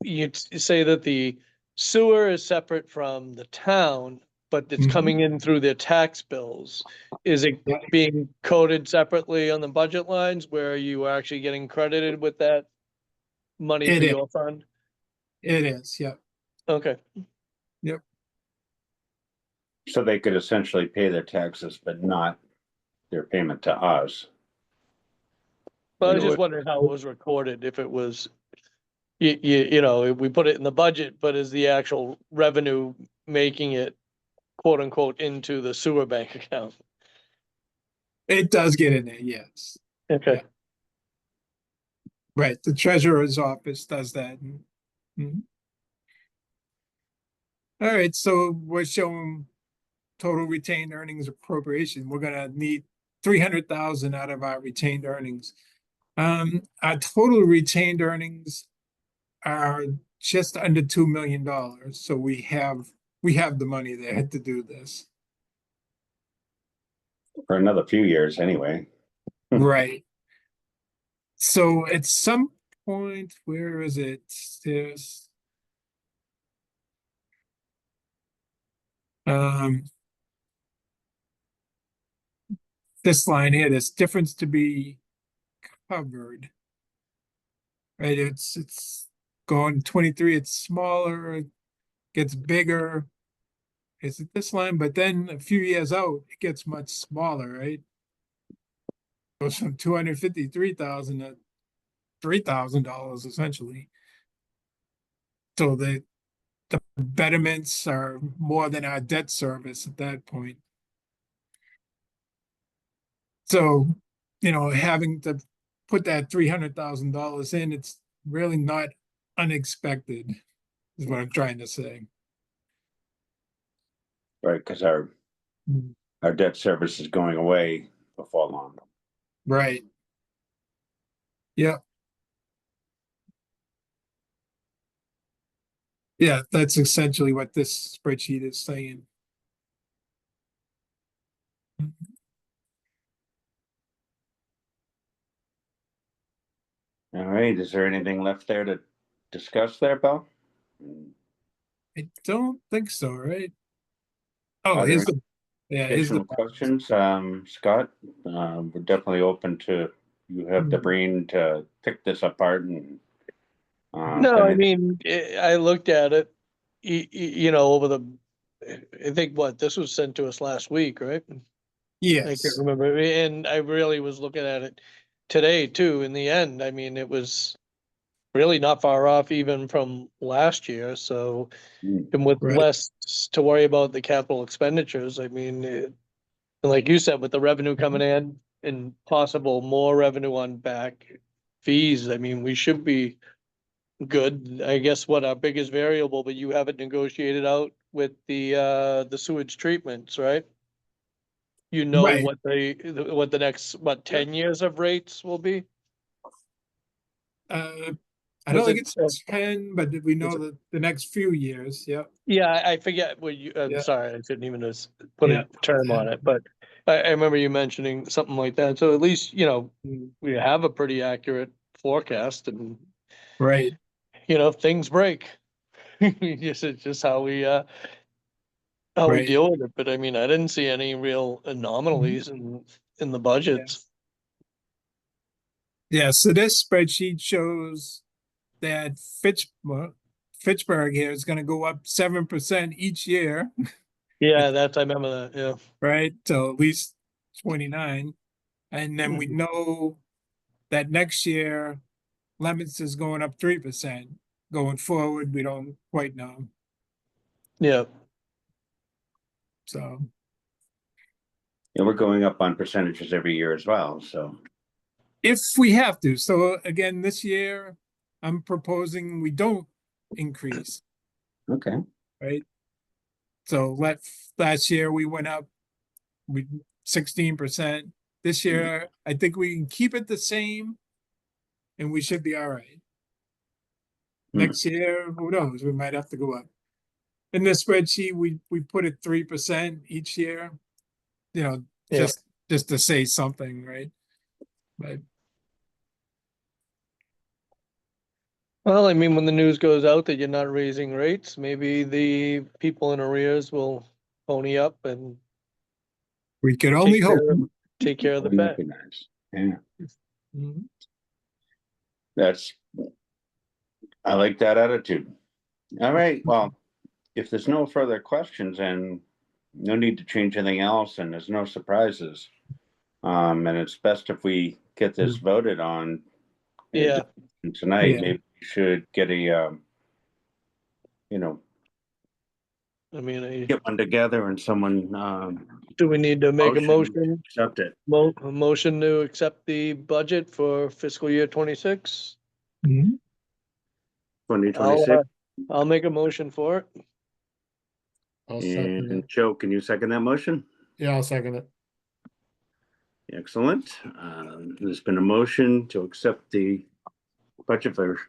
you say that the sewer is separate from the town, but it's Mhm. coming in through their tax bills. Is it Yeah. being coded separately on the budget lines where you are actually getting credited with that money It for is. your fund? It is. Yeah. Okay. So they could essentially pay their taxes, but not their payment to us. Well, I You was know, just wondering how it was recorded, if it was, you know, if we put it in the budget, but is the actual revenue making it quote unquote into the sewer bank account? It does get in there, yes. Okay. Yeah. Right, the treasurer's office does that. Mhm. All right, so we're showing total retained earnings appropriation. We're gonna need 300,000 out of our retained earnings. Our total retained earnings are just under $2 million, so we have the money there to do this. for another few years anyway. Right. So at some point, where is it? There's um this line here, this difference to be covered. Right, it's going 23, it's smaller, it gets bigger. Is it this line? But then a few years out, it gets much smaller, right? Goes from 253,000 to $3,000 essentially. So the betterments are more than our debt service at that point. So, you know, having to put that $300,000 in, it's really not unexpected, is what I'm trying to say. Right, because our debt service is going away before long. Right. Yeah. Yeah, that's essentially what this spreadsheet is saying. All right, is there anything left there to discuss there, Bill? I don't think so, right? Oh, Are here's there the, yeah, here's the, additional questions? Scott, we're definitely open to, you have the brain to pick this apart and. No, I mean, I looked at it, you know, over the, I think what, this was sent to us last week, right? I can't yes, remember, and I really was looking at it today too, in the end, I mean, it was really not far off even from last year, so, and with right, less to worry about the capital expenditures, I mean, and like you said, with the revenue coming in and possible more revenue on back fees, I mean, we should be good. I guess what our biggest variable, but you have it negotiated out with the sewage treatments, right? You know right. what the next, what, 10 years of rates will be? I don't Was think it, it's 10, but we know was it- that the next few years, yeah, yeah, I forget what you, I'm Yeah. sorry, I couldn't even put Yeah. a term on it, but I remember you mentioning something like that. So at least, you know, we have a pretty accurate forecast and, right, you know, if things break. It's just how we right. deal with it, but I mean, I didn't see any real anomalies in the budgets. Yeah, so this spreadsheet shows that Fitchburg here is gonna go up 7% each year, Yeah, I remember that, yeah. right? Till at least 29. And then we know that next year Lemons is going up 3%. Going forward, we don't quite know. Yeah, So And we're going up on percentages every year as well, so. if we have to, so again, this year, I'm proposing we don't increase, Okay, right? So last year we went up, we 16%. This year, I think we can keep it the same and we should be all right. Next year, who knows? We might have to go up. In the spreadsheet, we put it 3% each year, you know, Yeah. just to say something, right? But well, I mean, when the news goes out that you're not raising rates, maybe the people in arrears will pony up and we could only hope. take care of the we bet. recognize, yeah, Mhm. that's, I like that attitude. All right, well, if there's no further questions and no need to change anything else and there's no surprises, and it's best if we get this voted on Yeah, tonight, Yeah. maybe we should get a, you know, I mean, get one together and someone, do we need to make a motion. motion? accept it. A motion to accept the budget for fiscal year 26? Mhm. 2026. I'll make a motion for it. I'll second And it. Joe, can you second that motion? Yeah, I'll second it. Excellent. There's been a motion to accept the budget for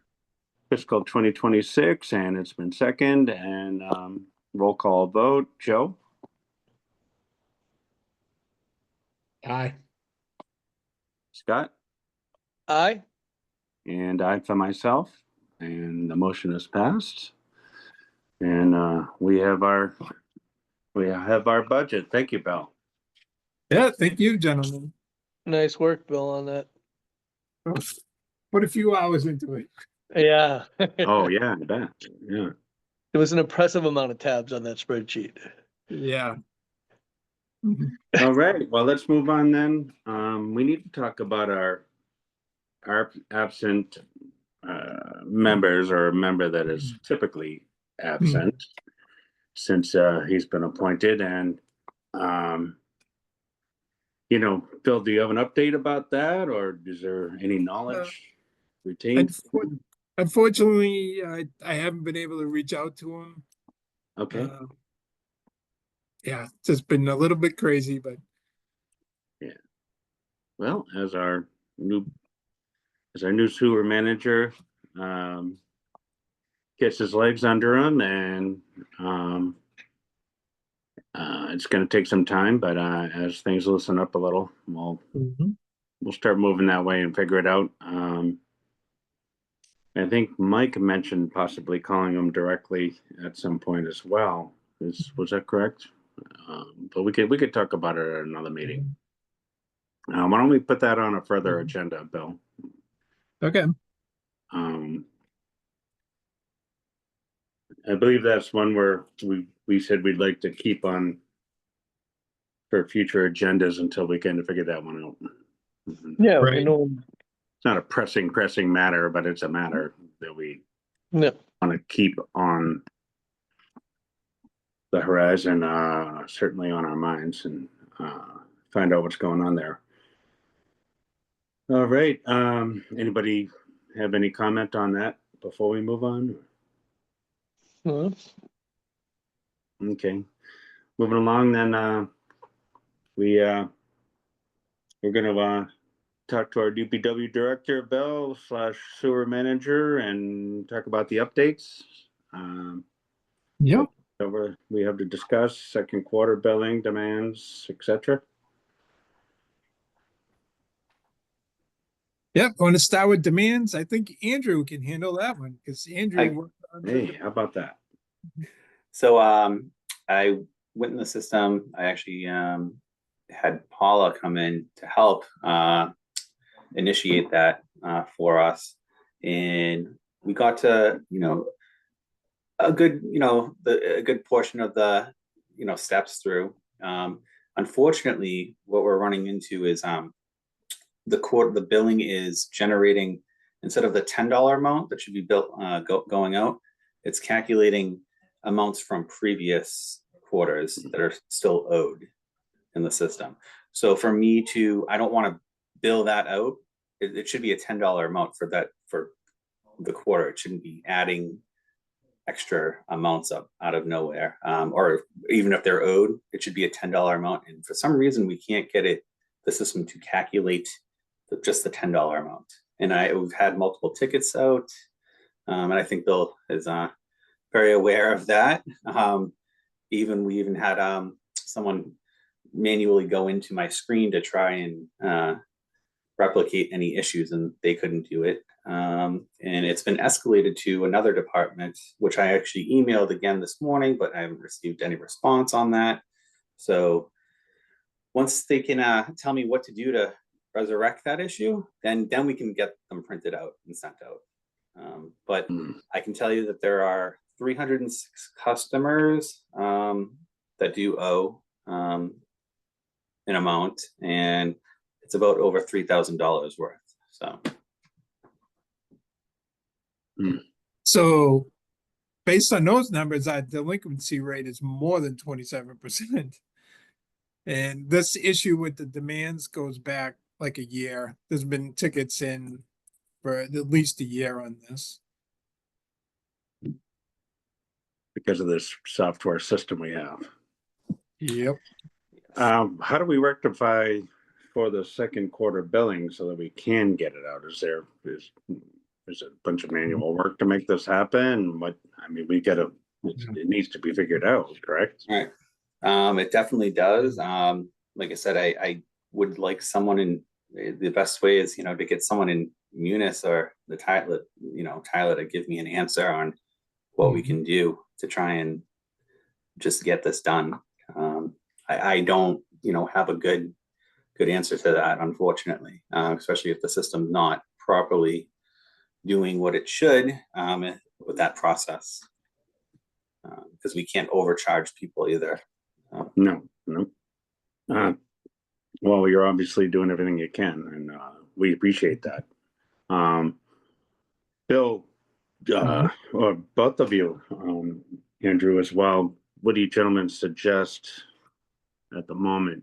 fiscal 2026, and it's been second, and roll call vote. Joe? Aye. Scott? Aye. And I for myself, and the motion is passed. And we have our budget. Thank you, Bill. Yeah, thank you, gentlemen. Nice work, Bill, on that. Put a few hours into it. Yeah. Oh, yeah, I bet. Yeah. There was an impressive amount of tabs on that spreadsheet. Yeah. Mhm. All right, well, let's move on then. We need to talk about our absent members, or a member that is typically absent since he's been appointed. And Phil, do you have an update about that, or is there any knowledge retained? Unfortunately, I haven't been able to reach out to him. Okay. Yeah, it's just been a little bit crazy, but Well, as our new sewer manager gets his legs under him, and it's going to take some time, but as things loosen up a little, we'll start moving that way and figure it out. I think Mike mentioned possibly calling him directly at some point as well. Was that correct? But we could talk about it at another meeting. Why don't we put that on a further agenda, Bill? okay. I believe that's one where we said we'd like to keep on for future agendas until we kind of figure that one out. Yeah, we Right. know. It's not a pressing matter, but it's a matter that we Yeah. want to keep on the horizon, certainly on our minds, and find out what's going on there. All right. Anybody have any comment on that before we move on? Okay. Moving along, then we're gonna talk to our DPW director, Bill / sewer manager, and talk about the updates. Yep. We have to discuss second quarter billing demands, etc. Yep. Want to start with demands? I think Andrew can handle that one because Andrew worked on Hey, how about that? So I went in the system. I actually had Paula come in to help initiate that for us, and we got to a good portion of the steps through. Unfortunately, what we're running into is the billing is generating, instead of the $10 amount that should be built going out, it's calculating amounts from previous quarters that are still owed in the system. So for me I don't want to bill that out. It should be a $10 amount for the quarter. It shouldn't be adding extra amounts up out of nowhere. Or even if they're owed, it should be a $10 amount. And for some reason, we can't get the system to calculate just the $10 amount. And we've had multiple tickets out, and I think Bill is very aware of that. We even had someone manually go into my screen to try and replicate any issues, and they couldn't do it. And it's been escalated to another department, which I actually emailed again this morning, but I haven't received any response on that. So once they can tell me what to do to resurrect that issue, then we can get them printed out and sent out. But I can tell you that there are 306 customers that do owe an amount, and it's about over $3,000 worth. So So based on those numbers, our delinquency rate is more than 27%. And this issue with the demands goes back like a year. There's been tickets in for at least a year on this. because of this software system we have. Yep. How do we rectify for the second quarter billing so that we can get it out? Is it a bunch of manual work to make this happen? It needs to be figured out, correct? all right. It definitely does. Like I said, I would like someone the best way is, to get someone in Munis or the Tyler to give me an answer on what we can do to try and just get this done. I don't, have a good answer to that, unfortunately, especially if the system's not properly doing what it should with that process. Because we can't overcharge people either. No. Well, you're obviously doing everything you can, and we appreciate that. Bill, or both of you, Andrew as well, what do you gentlemen suggest at the moment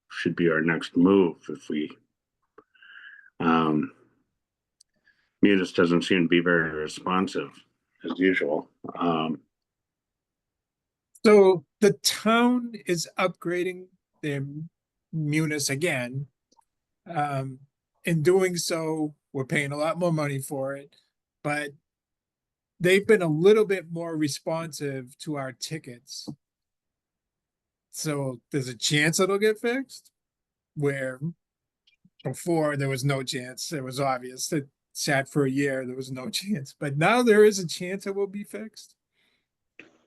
should be our next move if we Munis doesn't seem to be very responsive as usual. So the town is upgrading their Munis again. In doing so, we're paying a lot more money for it, but they've been a little bit more responsive to our tickets. So there's a chance it'll get fixed, where before there was no chance. It was obvious. It sat for a year, there was no chance, but now there is a chance it will be fixed.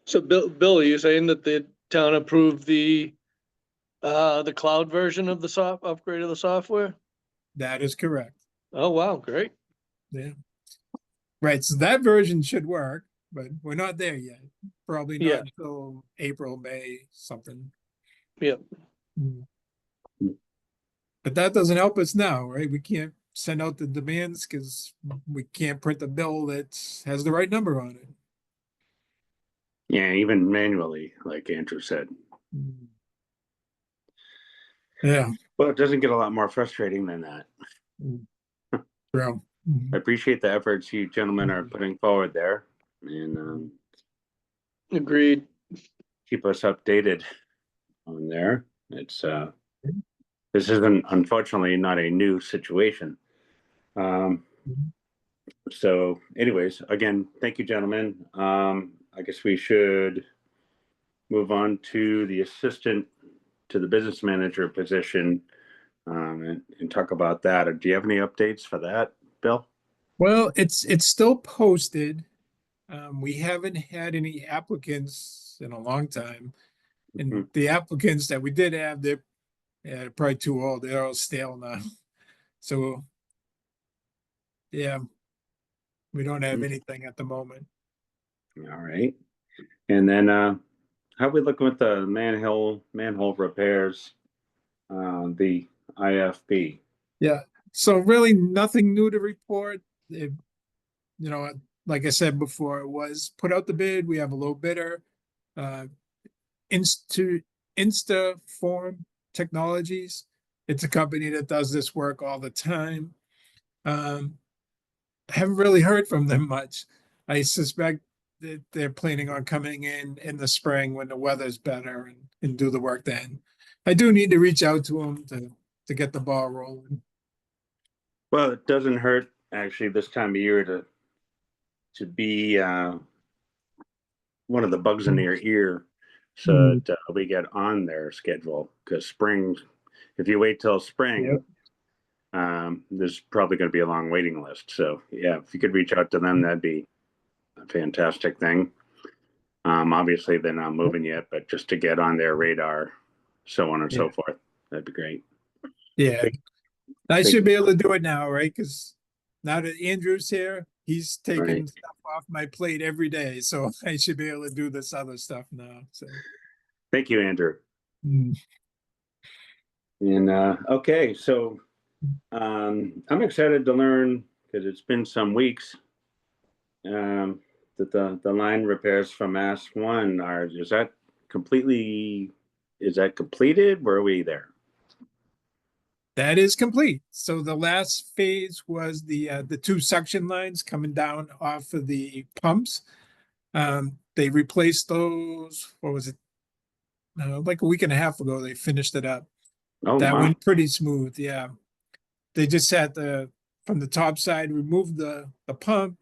So Bill, are you saying that the town approved the cloud version of the upgrade of the software? That is correct. Oh, wow, great. Yeah. Right, so that version should work, but we're not there yet. Probably Yeah. not until April, May, something. Yep. Mm. But that doesn't help us now, right? We can't send out the demands because we can't print a bill that has the right number on it. Yeah, even manually, like Andrew said. Mm. Yeah. Well, it doesn't get a lot more frustrating than that. True. I appreciate the efforts you gentlemen are putting forward there, and Agreed. keep us updated on there. It's this isn't, unfortunately, not a new situation. So anyways, again, thank you, gentlemen. I guess we should move on to the assistant to the business manager position, and talk about that. Or do you have any updates for that, Bill? Well, it's still posted. We haven't had any applicants in a long time. And the applicants that we did have, they're probably too old. They're all stale now. So, yeah, we don't have anything at the moment. All right. And then how are we looking with the manhole repairs, the IFB? Yeah. So really nothing new to report. Like I said before, it was put out the bid. We have a low bidder. Instaform Technologies. It's a company that does this work all the time. I haven't really heard from them much. I suspect that they're planning on coming in the spring when the weather's better and do the work then. I do need to reach out to them to get the ball rolling. Well, it doesn't hurt actually this time of year to be one of the bugs in their ear, so that we get on their schedule, because spring, if you wait till spring, there's probably going to be a long waiting list. So yeah, if you could reach out to them, that'd be a fantastic thing. Obviously they're not moving yet, but just to get on their radar, so on and so forth, that'd be great. Yeah, I should be able to do it now, right? Because now that Andrew's here, he's taking stuff off my plate every day, so I should be able to do this other stuff now. So Thank you, Andrew. And okay, so I'm excited to learn, because it's been some weeks, that the line repairs from Mass One are, is that completed? Were we there? That is complete. So the last phase was the two suction lines coming down off of the pumps. They replaced those, what was it? Like a week and a half ago, they finished it up. Oh, That wow. went pretty smooth, yeah. They just had from the top side, remove the pump,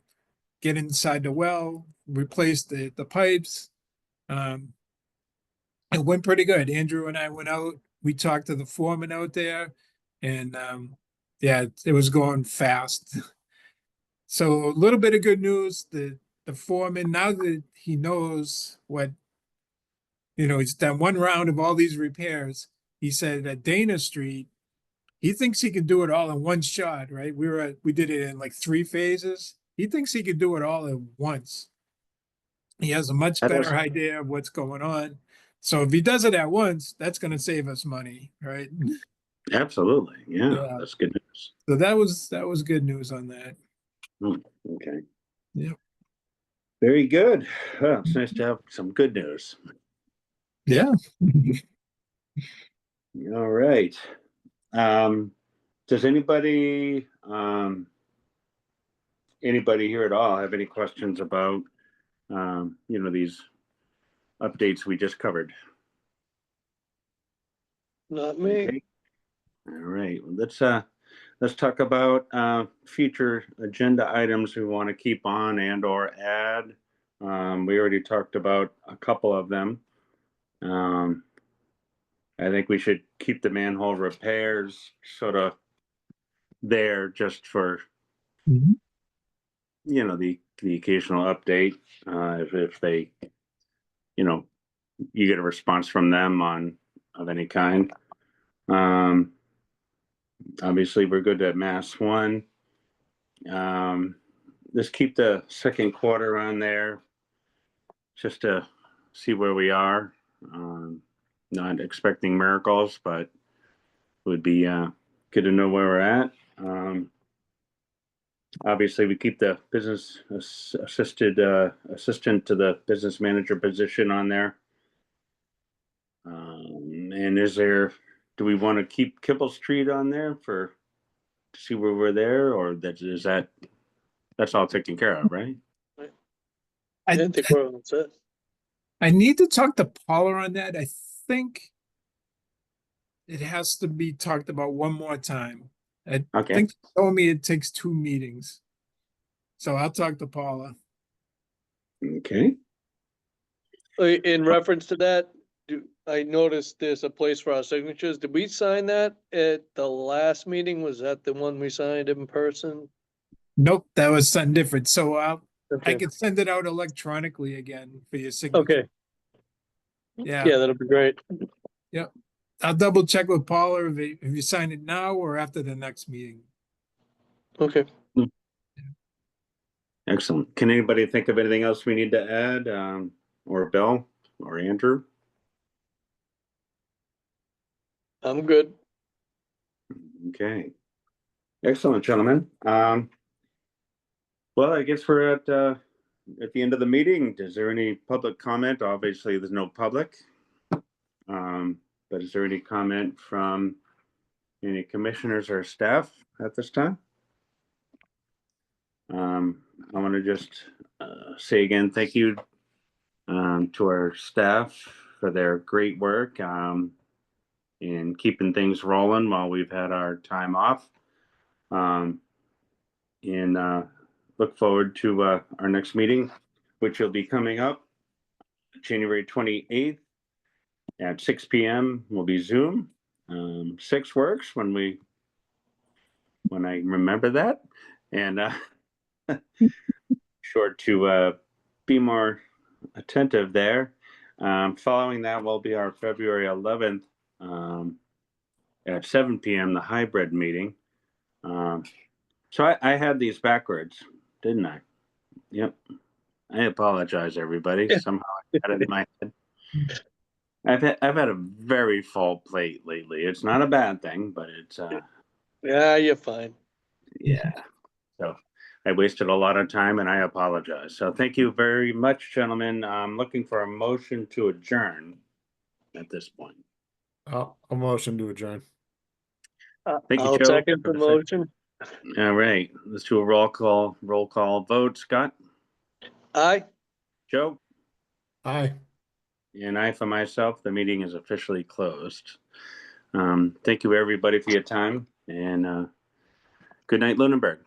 get inside the well, replace the pipes. It went pretty good. Andrew and I went out, we talked to the foreman out there, and yeah, it was going fast. So a little bit of good news, the foreman, now that he knows what, he's done one round of all these repairs, he said at Dana Street, he thinks he can do it all in one shot, right? We did it in like 3 phases. He thinks he could do it all at once. He has a much That is- better idea of what's going on. So if he does it at once, that's going to save us money, right? Absolutely. Yeah, Yeah. that's good news. So that was good news on that. Okay. Yeah. Very good. Well, it's nice to have some good news. Yeah. All right. Does anybody here at all have any questions about these updates we just covered? Not me. Okay. All right. Let's talk about future agenda items we want to keep on and or add. We already talked about a couple of them. I think we should keep the manhole repairs sort of there just for Mhm. The occasional update. If they, you get a response from them of any kind. Obviously we're good at Mass One. Just keep the second quarter on there just to see where we are. Not expecting miracles, but it would be good to know where we're at. Obviously we keep the business assistant to the business manager position on there. And do we want to keep Kibble Street on there to see where we're there, or that's all taken care of, right? I didn't think we're all set. I need to talk to Paula on that. I think it has to be talked about one more time. I Okay. think she told me it takes 2 meetings. So I'll talk to Paula. Okay. In reference to that, I noticed there's a place for our signatures. Did we sign that at the last meeting? Was that the one we signed in person? Nope, that was something different. So I Okay, could send it out electronically again for your signature. okay. Yeah. Yeah, that'll be great. I'll double check with Paula if you sign it now or after the next meeting. Okay. Excellent. Can anybody think of anything else we need to add, or Bill or Andrew? I'm good. Okay. Excellent, gentlemen. Well, I guess we're at the end of the meeting. Is there any public comment? Obviously, there's no public. But is there any comment from any commissioners or staff at this time? I want to just say again, thank you to our staff for their great work in keeping things rolling while we've had our time off. And look forward to our next meeting, which will be coming up January 28th at 6 p.m. will be Zoom. 6 works when I remember that, and sure to be more attentive there. Following that will be our February 11th at 7 p.m. the hybrid meeting. So I had these backwards, didn't I? Yep. I apologize, everybody. Somehow I had it in my head. I've had a very full plate lately. It's not a bad thing, but Yeah, you're fine. Yeah. So I wasted a lot of time and I apologize. So thank you very much, gentlemen. I'm looking for a motion to adjourn at this point. A motion to adjourn. Thank you, I'll Joe. second For the the second. motion. All right, let's do a roll call vote. Scott, Aye. Joe, Aye. and I for myself. The meeting is officially closed. Thank you everybody for your time and good night, Lunenburg.